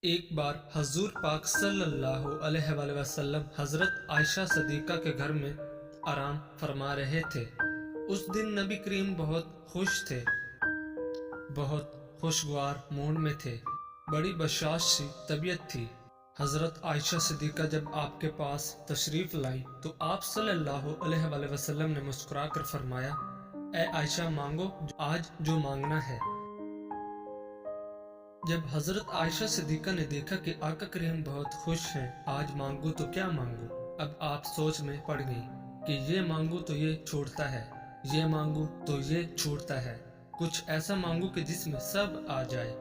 ایک بار حضور پاک صلی اللہ علیہ وآلہ وسلم حضرت عائشہ صدیقہ کے گھر میں آرام فرما رہے تھے۔ اس دن نبی کریم بہت خوش تھے، بہت خوشگوار موڈ میں تھے، بڑی بشاش سی طبیعت تھی۔ حضرت عائشہ صدیقہ جب آپ کے پاس تشریف لائی تو آپ صلی اللہ علیہ وآلہ وسلم نے مسکرا کر فرمایا، اے عائشہ مانگو آج جو مانگنا ہے۔ جب حضرت عائشہ صدیقہ نے دیکھا کہ آقا کریم بہت خوش ہیں، آج مانگو تو کیا مانگو، اب آپ سوچ میں پڑ گئی کہ یہ مانگو تو یہ چھوڑتا ہے، یہ مانگو تو یہ چھوڑتا ہے، کچھ ایسا مانگو کہ جس میں سب آ جائے۔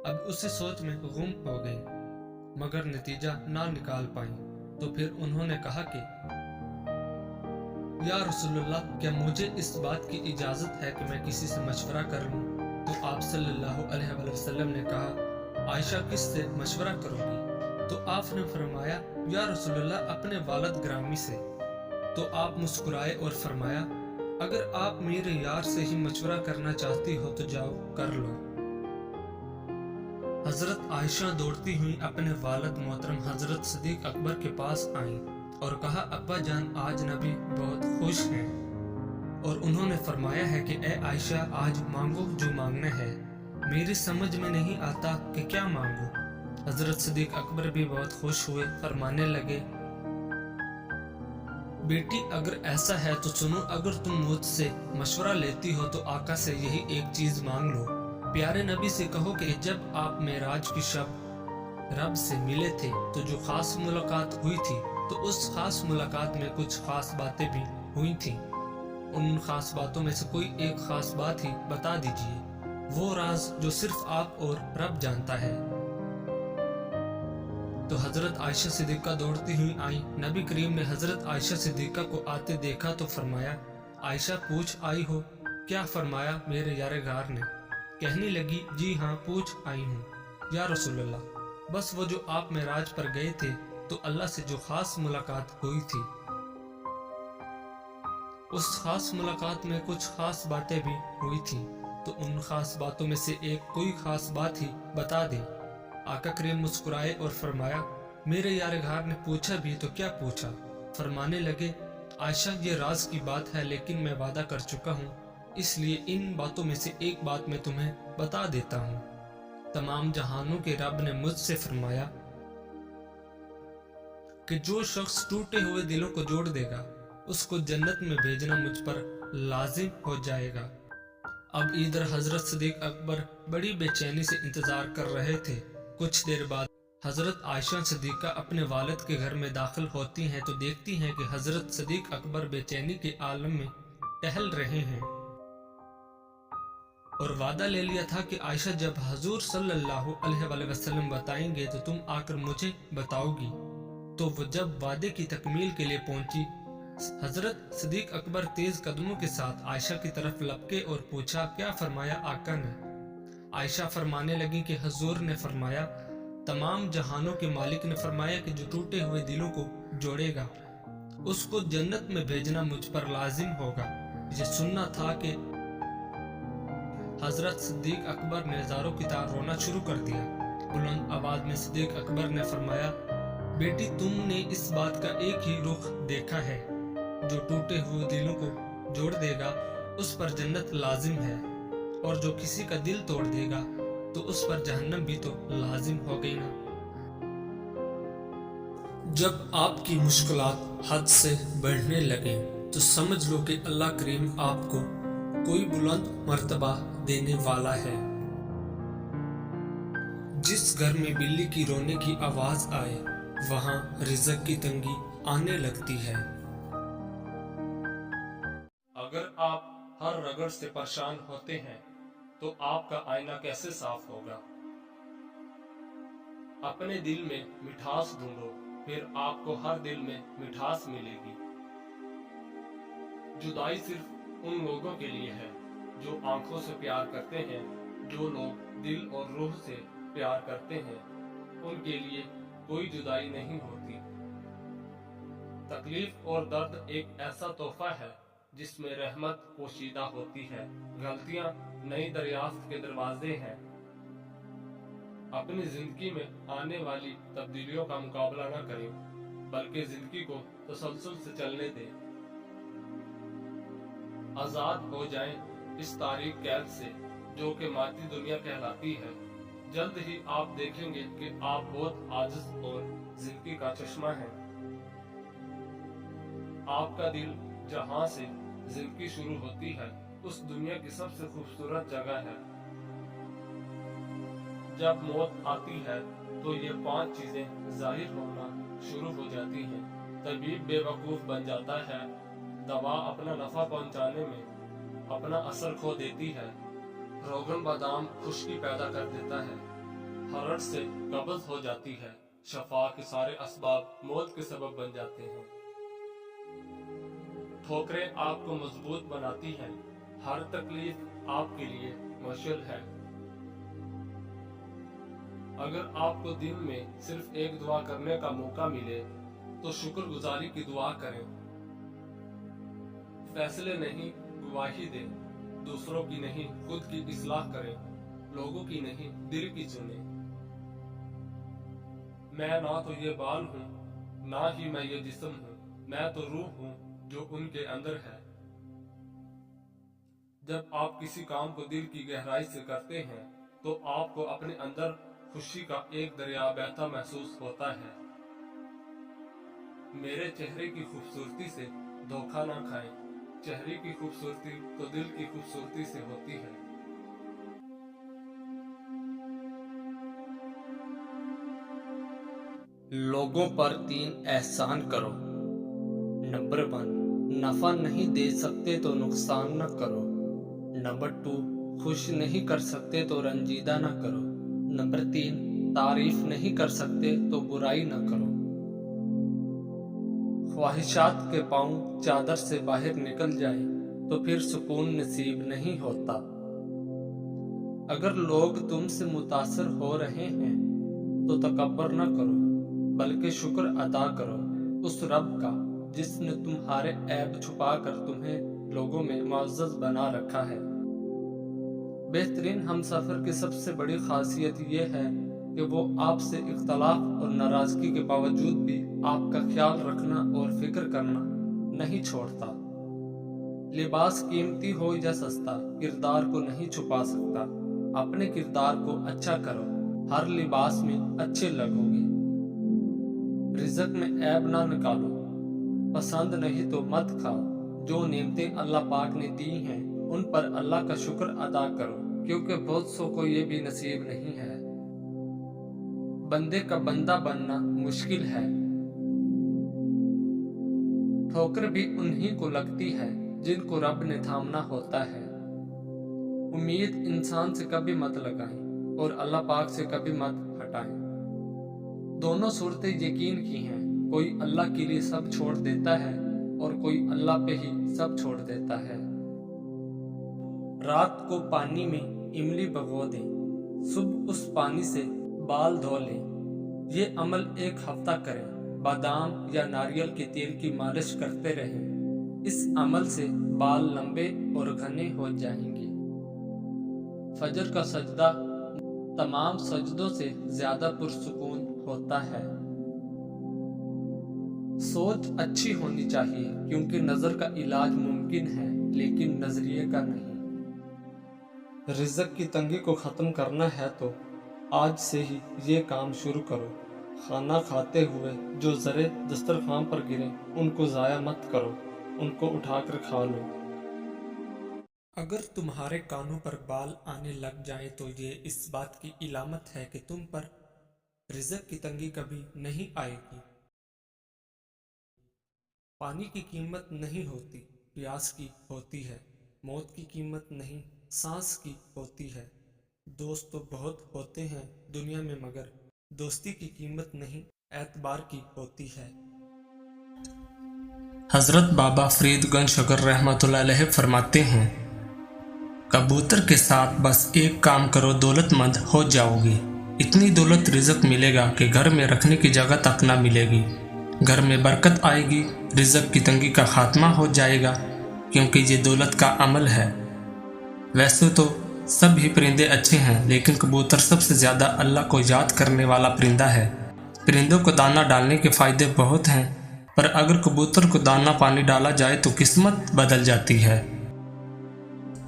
اب اسی سوچ میں گم ہو گئی مگر نتیجہ نہ نکال پائیں، تو پھر انہوں نے کہا کہ یا رسول اللہ، کیا مجھے اس بات کی اجازت ہے کہ میں کسی سے مشورہ کر لوں؟ تو آپ صلی اللہ علیہ وآلہ وسلم نے کہا، عائشہ کس سے مشورہ کرو گی؟ تو آپ نے فرمایا، یا رسول اللہ اپنے والد گرامی سے۔ تو آپ مسکرائے اور فرمایا، اگر آپ میرے یار سے ہی مشورہ کرنا چاہتی ہو تو جاؤ کر لو۔ حضرت عائشہ دوڑتی ہوئی اپنے والد محترم حضرت صدیق اکبر کے پاس آئیں اور کہا، ابا جان آج نبی بہت خوش ہیں اور انہوں نے فرمایا ہے کہ اے عائشہ آج مانگو جو مانگنا ہے، میری سمجھ میں نہیں آتا کہ کیا مانگو۔ حضرت صدیق اکبر بھی بہت خوش ہوئے، فرمانے لگے، بیٹی اگر ایسا ہے تو سنو، اگر تم مجھ سے مشورہ لیتی ہو تو آقا سے یہی ایک چیز مانگ لو۔ پیارے نبی سے کہو کہ جب آپ معراج کی شب رب سے ملے تھے تو جو خاص ملاقات ہوئی تھی تو اس خاص ملاقات میں کچھ خاص باتیں بھی ہوئی تھیں، ان خاص باتوں میں سے کوئی ایک خاص بات ہی بتا دیجئے، وہ راز جو صرف آپ اور رب جانتا ہے۔ تو حضرت عائشہ صدیقہ دوڑتی ہوئی آئیں۔ نبی کریم نے حضرت عائشہ صدیقہ کو آتے دیکھا تو فرمایا، عائشہ پوچھ آئی ہو؟ کیا فرمایا میرے یار غار نے؟ کہنے لگی، جی ہاں پوچھ آئی ہوں یا رسول اللہ، بس وہ جو آپ معراج پر گئے تھے تو اللہ سے جو خاص ملاقات ہوئی تھی، اس خاص ملاقات میں کچھ خاص باتیں بھی ہوئی تھیں، تو ان خاص باتوں میں سے ایک کوئی خاص بات ہی بتا دیں۔ آقا کریم مسکرائے اور فرمایا، میرے یار غار نے پوچھا بھی تو کیا پوچھا؟ فرمانے لگے، عائشہ یہ راز کی بات ہے لیکن میں وعدہ کر چکا ہوں، اس لیے ان باتوں میں سے ایک بات میں تمہیں بتا دیتا ہوں۔ تمام جہانوں کے رب نے مجھ سے فرمایا کہ جو شخص ٹوٹے ہوئے دلوں کو جوڑ دے گا اس کو جنت میں بھیجنا مجھ پر لازم ہو جائے گا۔ اب ادھر حضرت صدیق اکبر بڑی بے چینی سے انتظار کر رہے تھے۔ کچھ دیر بعد حضرت عائشہ صدیقہ اپنے والد کے گھر میں داخل ہوتی ہیں تو دیکھتی ہیں کہ حضرت صدیق اکبر بے چینی کے عالم میں ٹہل رہے ہیں اور وعدہ لے لیا تھا کہ عائشہ جب حضور صلی اللہ علیہ وآلہ وسلم بتائیں گے تو تم آ کر مجھے بتاؤ گی۔ تو وہ جب وعدے کی تکمیل کے لیے پہنچی، حضرت صدیق اکبر تیز قدموں کے ساتھ عائشہ کی طرف لپکے اور پوچھا، کیا فرمایا آقا نے؟ عائشہ فرمانے لگی کہ حضور نے فرمایا، تمام جہانوں کے مالک نے فرمایا کہ جو ٹوٹے ہوئے دلوں کو جوڑے گا اس کو جنت میں بھیجنا مجھ پر لازم ہوگا۔ یہ سننا تھا کہ حضرت صدیق اکبر نے زاروں کی طرح رونا شروع کر دیا۔ بلند آواز میں صدیق اکبر نے فرمایا، بیٹی تم نے اس بات کا ایک ہی رخ دیکھا ہے، جو ٹوٹے ہوئے دلوں کو جوڑ دے گا اس پر جنت لازم ہے، اور جو کسی کا دل توڑ دے گا تو اس پر جہنم بھی تو لازم ہو گئی نا۔ جب آپ کی مشکلات حد سے بڑھنے لگیں تو سمجھ لو کہ اللہ کریم آپ کو کوئی بلند مرتبہ دینے والا ہے۔ جس گھر میں بلی کی رونے کی آواز آئے وہاں رزق کی تنگی آنے لگتی ہے۔ اگر آپ ہر رگڑ سے پریشان ہوتے ہیں تو آپ کا آئینہ کیسے صاف ہوگا؟ اپنے دل میں مٹھاس ڈھونڈو، پھر آپ کو ہر دل میں مٹھاس ملے گی۔ جدائی صرف ان لوگوں کے لیے ہے جو آنکھوں سے پیار کرتے ہیں، جو لوگ دل اور روح سے پیار کرتے ہیں ان کے لیے کوئی جدائی نہیں ہوتی۔ تکلیف اور درد ایک ایسا تحفہ ہے جس میں رحمت پوشیدہ ہوتی ہے، غلطیاں نئی دریافت کے دروازے ہیں۔ अपनी जिंदगी में आने वाली तब्दीलियों का मुकाबला न करें, बल्कि जिंदगी को तसलसल से चलने दें। आजाद हो जाएं इस तारीख कैद से जो कि मादी दुनिया कहलाती है। जल्द ही आप देखेंगे कि आप बहुत आजिज और जिंदगी का चश्मा हैं। आपका दिल जहां से जिंदगी शुरू होती है उस दुनिया की सबसे खूबसूरत जगह है। जब मौत आती है तो ये 5 चीजें जाहिर होना शुरू हो जाती हैं। तबीब बेवकूफ बन जाता है, दवा अपना नफा पहुंचाने में अपना असर खो देती है, रोगन बादाम खुश्की पैदा कर देता है, हर्ट से कब्ज हो जाती है, शफा के सारे असबाब मौत के सबब बन जाते हैं। ठोकरें आपको मजबूत बनाती हैं, हर तकलीफ आपके लिए मुश्किल है। अगर आपको दिन में सिर्फ एक दुआ करने का मौका मिले तो शुक्रगुजारी की दुआ करें। फैसले नहीं, गवाही दें। दूसरों की नहीं, खुद की इस्लाह करें। लोगों की नहीं, दिल की चुने। मैं ना तो ये बाल हूँ, ना ही मैं ये जिस्म हूँ, मैं तो रूह हूँ जो उनके अंदर है। जब आप किसी काम को दिल की गहराई से करते हैं तो आपको अपने अंदर खुशी का एक दरिया बहता महसूस होता है। मेरे चेहरे की खूबसूरती से धोखा ना खाएं। चेहरे की खूबसूरती तो दिल की खूबसूरती से होती है। लोगों पर 3 एहसान करो। नंबर 1, नफा नहीं दे सकते तो नुकसान न करो। नंबर 2, खुश नहीं कर सकते तो रंजीदा न करो। नंबर 3, तारीफ नहीं कर सकते तो बुराई न करो। ख्वाहिशात के पांव चादर से बाहर निकल जाए तो फिर सुकून नसीब नहीं होता। अगर लोग तुमसे मुतासर हो रहे हैं तो तकब्बर न करो, बल्कि शुक्र अदा करो उस रब का जिसने तुम्हारे ऐब छुपाकर तुम्हें लोगों में मुअज़्ज़ज़ बना रखा है। बेहतरीन हमसफर की सबसे बड़ी खासियत यह है कि वो आपसे इख्तलाफ और नाराजगी के बावजूद भी आपका ख्याल रखना और फिक्र करना नहीं छोड़ता। लिबास कीमती हो या सस्ता, किरदार को नहीं छुपा सकता। अपने किरदार को अच्छा करो, हर लिबास में अच्छे लगोगे। रिज़्क में ऐब ना निकालो, पसंद नहीं तो मत खाओ। जो नेमतें अल्लाह पाक ने दी हैं उन पर अल्लाह का शुक्र अदा करो, क्योंकि बहुत सौ को ये भी नसीब नहीं है। बंदे का बंदा बनना मुश्किल है। ठोकर भी उन्हीं को लगती है जिनको रब ने थामना होता है। उम्मीद इंसान से कभी मत लगाएं और अल्लाह पाक से कभी मत हटाएं। दोनों सूरतें यकीन की हैं, कोई अल्लाह के लिए सब छोड़ देता है और कोई अल्लाह पे ही सब छोड़ देता है। रात को पानी में इमली भिगो दें, सुबह उस पानी से बाल धो लें। ये अमल 1 हफ्ता करें। बादाम या नारियल के तेल की मालिश करते रहें। इस अमल से बाल लंबे और घने हो जाएंगे। फजर का सजदा तमाम सजदों से ज्यादा पुरसुकून होता है। सोच अच्छी होनी चाहिए, क्योंकि नजर का इलाज मुमकिन है लेकिन नजरिए का नहीं। रिज़्क की तंगी को ख़त्म करना है तो आज से ही ये काम शुरू करो। खाना खाते हुए जो ज़रे दस्तरखान पर गिरे उनको ज़ाया मत करो, उनको उठाकर खा लो। अगर तुम्हारे कानों पर बाल आने लग जाए तो ये इस बात की इलामत है कि तुम पर रिज़्क की तंगी कभी नहीं आएगी। पानी की कीमत नहीं होती, प्यास की होती है। मौत की कीमत नहीं, सांस की होती है। दोस्त तो बहुत होते हैं दुनिया में, मगर दोस्ती की कीमत नहीं, एतबार की होती है। हज़रत बाबा फरीद गंज शकर रहमतुल्लाह अलैह फरमाते हैं, कबूतर के साथ बस एक काम करो, दौलतमंद हो जाओगे। इतनी दौलत रिज़्क मिलेगा कि घर में रखने की जगह तक ना मिलेगी। घर में बरकत आएगी, रिज़्क की तंगी का खात्मा हो जाएगा, क्योंकि ये दौलत का अमल है। वैसे तो सब ही परिंदे अच्छे हैं, लेकिन कबूतर सबसे ज़्यादा अल्लाह को याद करने वाला परिंदा है। परिंदों को दाना डालने के फ़ायदे बहुत हैं, पर अगर कबूतर को दाना पानी डाला जाए तो किस्मत बदल जाती है।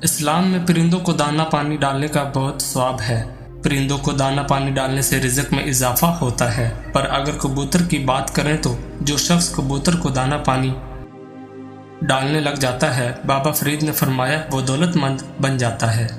इस्लाम में परिंदों को दाना पानी डालने का बहुत सवाब है। परिंदों को दाना पानी डालने से रिज़्क में इजाफा होता है। पर अगर कबूतर की बात करें तो जो शख्स कबूतर को दाना पानी डालने लग जाता है, बाबा फरीद ने फरमाया वो दौलतमंद बन जाता है।